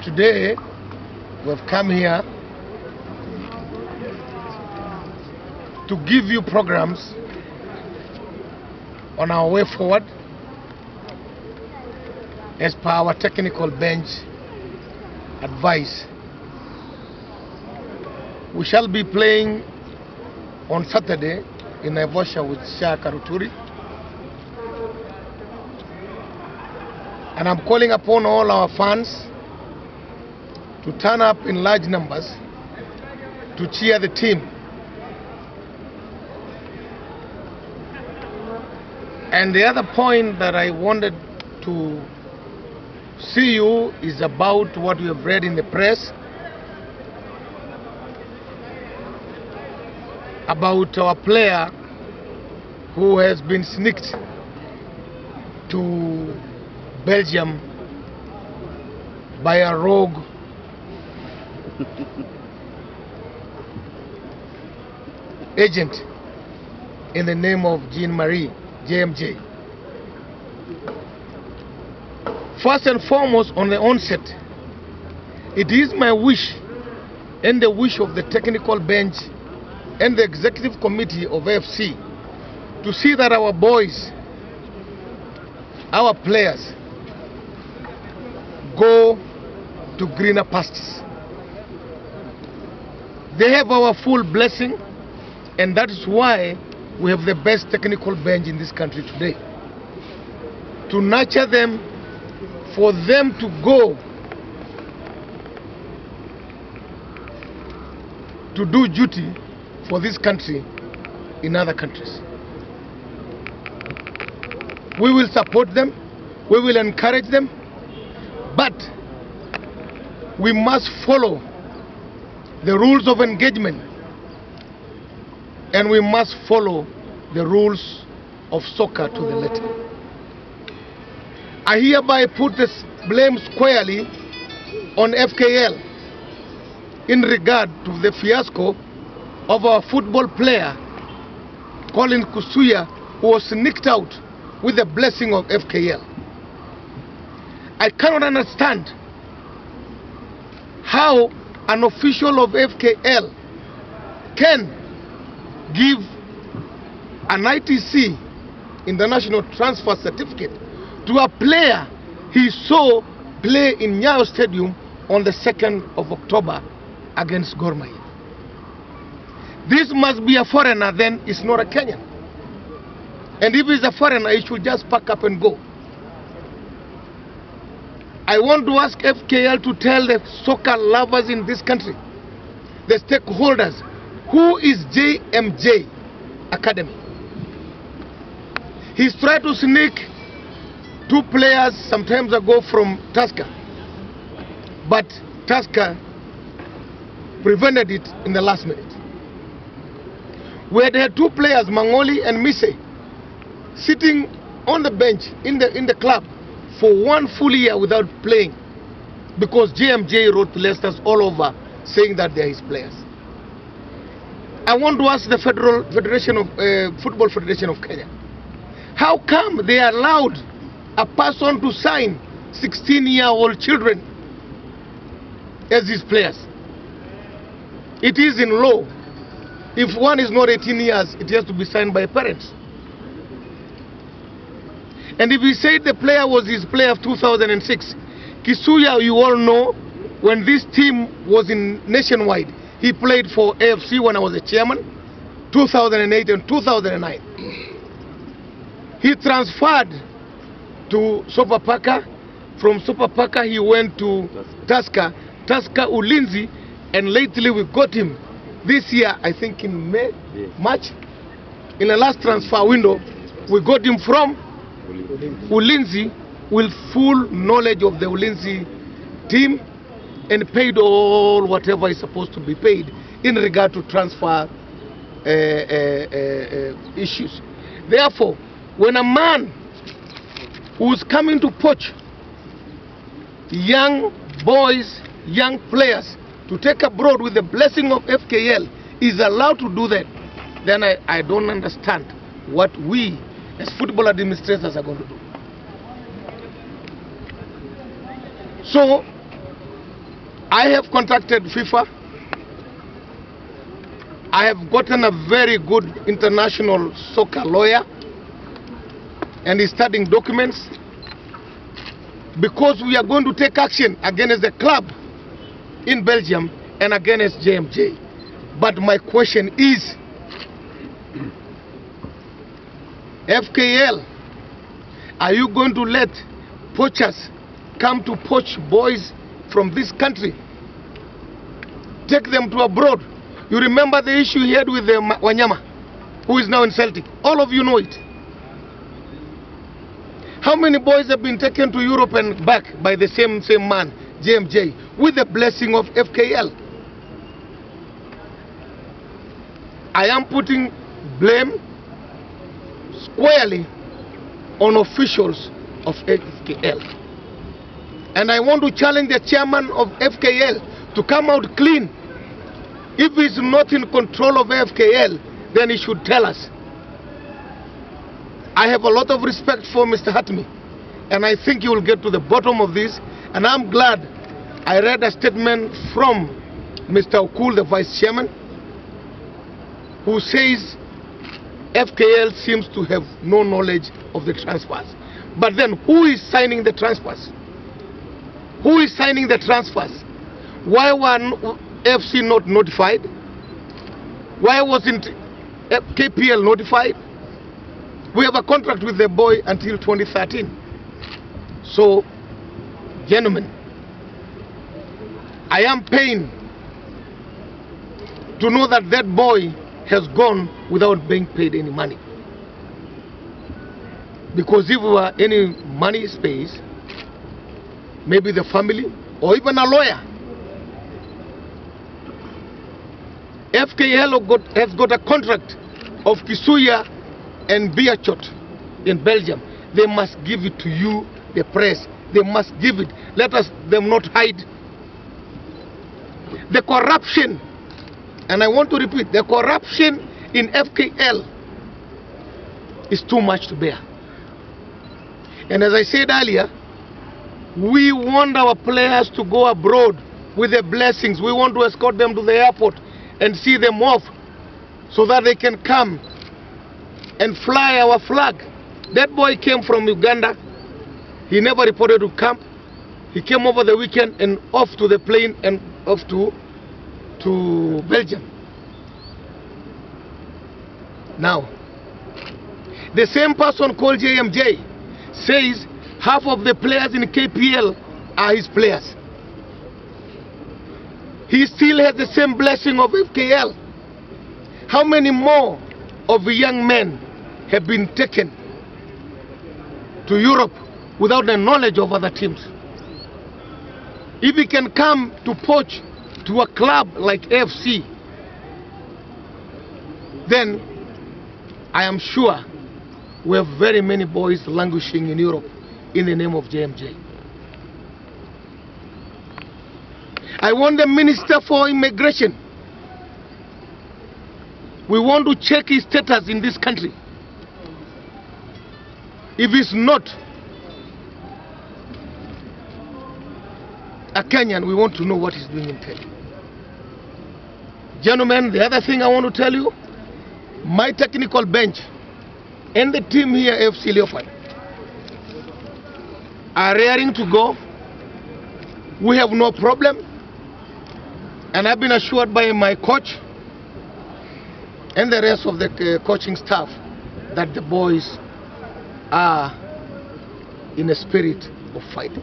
Today we've come here to give you programs on our way forward as per our technical bench advice. We shall be playing on Saturday in Naivasha with Shaka Ruturi. And I'm calling upon all our fans to turn up in large numbers to cheer the team. And the other point that I wanted to see you is about what we have read in the press about our player who has been sneaked to Belgium by a rogue agent in the name of Jean-Marie, JMJ. First and foremost, on the onset, it is my wish and the wish of the technical bench and the executive committee of AFC to see that our boys, our players, go to greener pastures. They have our full blessing, and that is why we have the best technical bench in this country today. To nurture them, for them to go to do duty for this country in other countries. We will support them, we will encourage them, but we must follow the rules of engagement, and we must follow the rules of soccer to the letter. I hereby put this blame squarely on FKL in regard to the fiasco of our football player, Colin Kisuya, who was sneaked out with the blessing of FKL. I cannot understand how an official of FKL can give an ITC, International Transfer Certificate, to a player he saw play in Nyayo Stadium on the 2nd of October against Gor Mahia. This must be a foreigner, then it's not a Kenyan. And if he's a foreigner, he should just pack up and go. I want to ask FKL to tell the soccer lovers in this country, the stakeholders, who is JMJ Academy? He's tried to sneak 2 players some times ago from Tusker, but Tusker prevented it in the last minute. We had 2 players, Mangoli and Mise, sitting on the bench in the club for 1 full year without playing, because JMJ wrote letters all over saying that they are his players. I want to ask the Football Federation of Kenya, how come they allowed a person to sign 16-year-old children as his players? It is in law. If one is not 18 years, it has to be signed by parents. And if he said the player was his player of 2006, Kisuya, you all know, when this team was in nationwide, he played for AFC when I was a chairman, 2008 and 2009. He transferred to Sofapaka. From Sofapaka he went to Tusker Ulinzi, and lately we got him this year, I think in March, in the last transfer window, we got him from Ulinzi with full knowledge of the Ulinzi team and paid all whatever is supposed to be paid in regard to transfer issues. Therefore, when a man who's coming to poach young boys, young players to take abroad with the blessing of FKL is allowed to do that, then I don't understand what we as football administrators are going to do. So I have contacted FIFA. I have gotten a very good international soccer lawyer, and he's studying documents, because we are going to take action against the club in Belgium and against JMJ. But my question is, FKL, are you going to let poachers come to poach boys from this country, take them to abroad? You remember the issue he had with the Wanyama, who is now in Celtic. All of you know it. How many boys have been taken to Europe and back by the same man, JMJ, with the blessing of FKL? I am putting blame squarely on officials of FKL. And I want to challenge the chairman of FKL to come out clean. If he's not in control of FKL, then he should tell us. I have a lot of respect for Mr. Hatmi, and I think he will get to the bottom of this. And I'm glad I read a statement from Mr. Okul, the vice chairman, who says FKL seems to have no knowledge of the transfers. But then who is signing the transfers? Who is signing the transfers? Why were FC not notified? Why wasn't KPL notified? We have a contract with the boy until 2013. So, gentlemen, I am pained to know that that boy has gone without being paid any money. Because if there were any money space, maybe the family or even a lawyer. FKL has got a contract of Kisuya and Biachot in Belgium. They must give it to you, the press. They must give it. Let them not hide. The corruption, and I want to repeat, the corruption in FKL is too much to bear. And as I said earlier, we want our players to go abroad with their blessings. We want to escort them to the airport and see them off so that they can come and fly our flag. That boy came from Uganda. He never reported to camp. He came over the weekend and off to the plane and off to Belgium. Now, the same person called JMJ says half of the players in KPL are his players. He still has the same blessing of FKL. How many more of the young men have been taken to Europe without the knowledge of other teams? If he can come to poach to a club like AFC, then I am sure we have very many boys languishing in Europe in the name of JMJ. I want the Minister for Immigration. We want to check his status in this country. If he's not a Kenyan, we want to know what he's doing in Kenya. Gentlemen, the other thing I want to tell you, my technical bench and the team here, AFC Leopards, are raring to go. We have no problem. And I've been assured by my coach and the rest of the coaching staff that the boys are in a spirit of fighting.